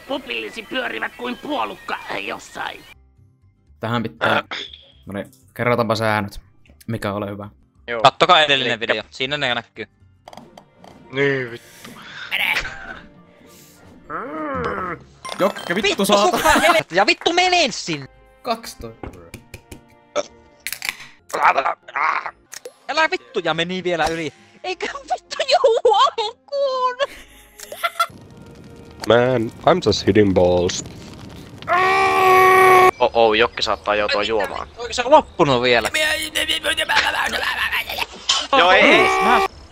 pupillisi pyörivät kuin puolukka jossain. Tähän pitää... Noniin, kerrotaanpa säännöt. Mikä ole hyvä. Joo. Kattokaa edellinen video, siinä ne näkyy. Niin vittu. Jokke, vittu saata! Ja vittu menen sinne! 12. Älä vittu, ja meni vielä yli. Eikä vittu juu alkuun! Man, I'm just hitting balls. Jokki saattaa joutua juomaan. Onko se loppunut vielä? Joo ei!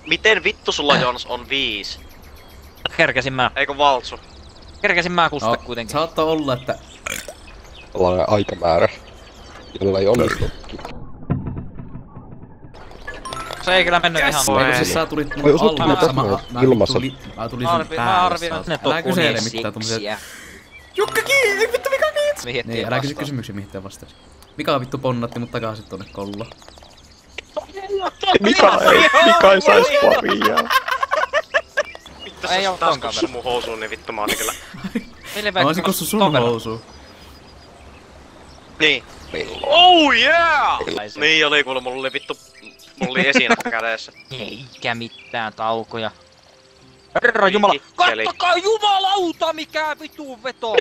Miten vittu sulla Jons on 5? Kerkesin mä. Eikö Valtsu? Kerkesin mä kusta kuitenkin. Saattaa olla, että... Tällainen aikamäärä, jolla ei onnistukin. Se ei kyllä mennyt ihan Eikö siis sä tulit mun Oi, osut tuli alussa, täsmä ilmassa. mä tulin sun Mä arvioin, päälle. että ne Älä kysele mitään tommosia... Jukka kiinni! Vittu Mika kiinni! Niin, älä kysy kysymyksiä mihin te vastaisi. Mika vittu ponnatti mut takaisin tonne kolloon. Mika ei sais paria. Vittu Ei sä oo taas tonkaan kussu mun housuun, niin vittu mä oon kyllä. Mä oisin kussu sun housuun. Niin. Oh yeah! Niin oli kuule, mulla oli vittu... Mulla oli esinä kädessä. Eikä mitään taukoja. Herra jumala, kattokaa jumalauta mikä vitun veto!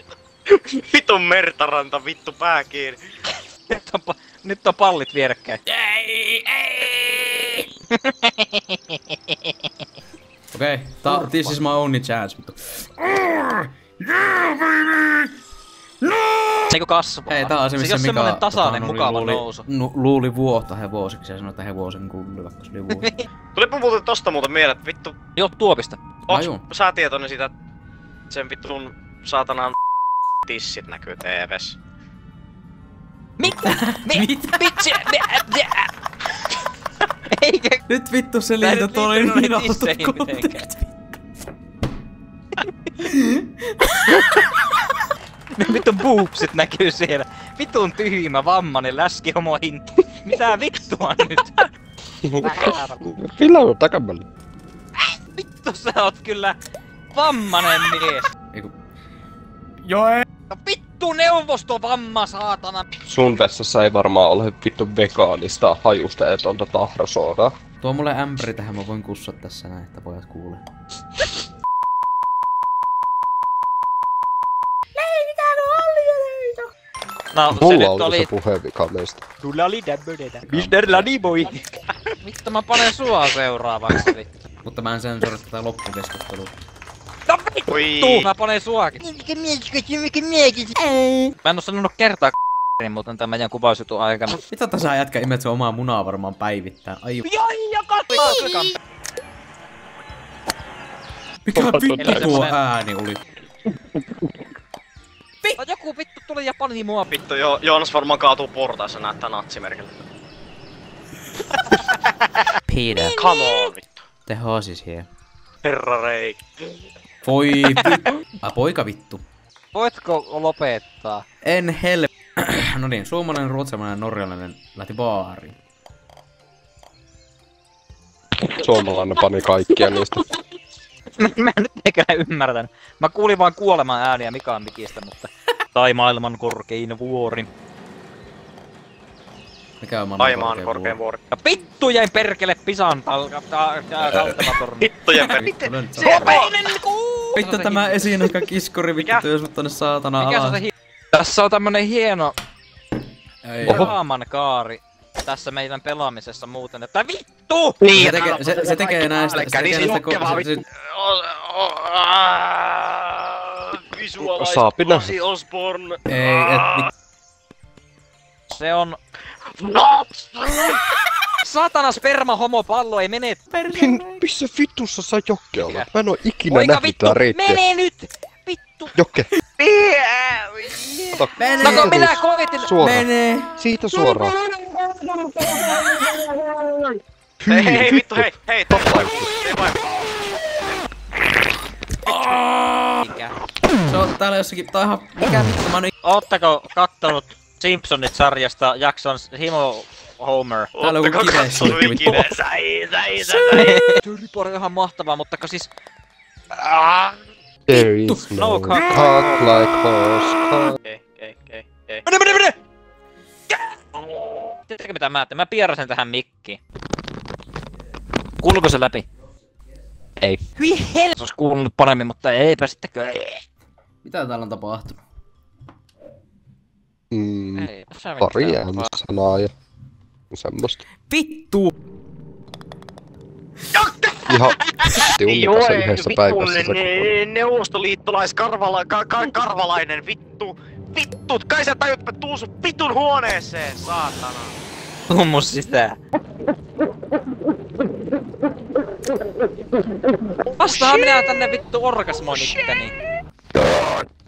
Vitun mertaranta, vittu pää kiinni. Nyt on pallit vierekkäin. Okei, this is my only chance, vittu. Seikö kasvaa? Ei, tää on se missä Mika... semmonen tasainen mukava nousu. Luuli vuotta hevosiksi ja sanoi, että hevosen kulli, vaikka se oli vuosi. Tulipa muuten tosta muuten mieleen, että vittu... Joo, tuopista. Onks sä tietoinen siitä, että sen vittun saatanan tissit näkyy TV:ssä? Mitä? Vitsi! Eikä... Nyt vittu selität oli niin autut kontekstit. Ne vitun boobsit näkyy siellä. Vitun tyhmä vammanen läskihomohin. Mitä vittua nyt? Millä on takamällä? Vittu sä oot kyllä vammanen mies. Eiku... Joo ei. Vittu neuvostovamma saatana. Sun vessassa ei varmaan ole vittu vegaanista hajusteetonta tahrasoodaa. Tuo mulle ämpäri tähän, mä voin kussat tässä näin, että pojat kuulee. No, mulla oli se puheenvika meistä. Sulla oli däbbödetä. Mr. Ladyboy. Vittu mä panen sua seuraavaksi vittu. Mutta mä en sensori tätä loppukeskustelua. No vittu! Mä panen suakin. Mä en oo sanonut kertaa muuten tämän meidän kuvausjutun aikana. Mitä tässä jätkä imet se omaa munaa varmaan päivittää? Ai Joi, katso! Mikä vittu tuo ääni oli? Joku vittu tuli ja pani mua. Vittu Joonas varmaan kaatuu portaissa näyttää natsimerkillä. Peter. Come on vittu. The horse is here. Herra Reik. Voi vittu. Poika vittu. Voitko lopettaa? En hel... No niin, suomalainen, ruotsalainen ja norjalainen lähti baariin. Suomalainen pani kaikkia niistä. Mä en nyt eikä ymmärtänyt. Mä kuulin vaan kuoleman ääniä Mikan mikistä, mutta... Tai maailman korkein vuori. Mikä on maailman korkein vuori? Ja vittu jäin perkele pisan kaltavatorni. Vittujen perkele. Vittu tämä esiinäkä kiskuri vittu työs mut tonne saatana alas. Tässä on tämmönen hieno... Ei. Raaman kaari. Tässä meidän pelaamisessa muuten, että vittu! Niin, se tekee näistä... Se tekee näistä... Visualize Osborne. Ei, et... Se on... Satana sperma homopallo ei mene. Missä vittussa sä Jokke olet? Mä en oo ikinä nähnyt tää reittiä. Mene nyt! Vittu! Jokke! Mene! No kun minä koitin... Suoraan. Mene! Siitä suoraan. Hei vittu hei top vaikutus. Ei Se on täällä jossakin, tää on ihan... Mikä vittu mä nyt... Ootteko kattonut Simpsonit-sarjasta jakson Himo Homer? Täällä on joku kive soittu vittu. Sai. Tyripori on ihan mahtavaa, mutta siis... There is no cock like horse. Ei. Mene! Tiedätkö mitä mä teen? Mä pierasen tähän mikkiin. Kuuluuko se läpi? Ei. Hyi helvetti! Se olisi kuulunut paremmin, mutta eipä sittenkö. Mitä täällä on tapahtunut? Pari äänsanaa ja semmoista. Vittu! Ihan tiunnukassa yhdessä päivässä se Neuvostoliittolaiskarvalainen vittu! Vittu! Kai sä tajut, että mä tuun sun vitun huoneeseen, saatana! Tummu sisään. Vastaan minä tänne vittu orgasmoin itteni.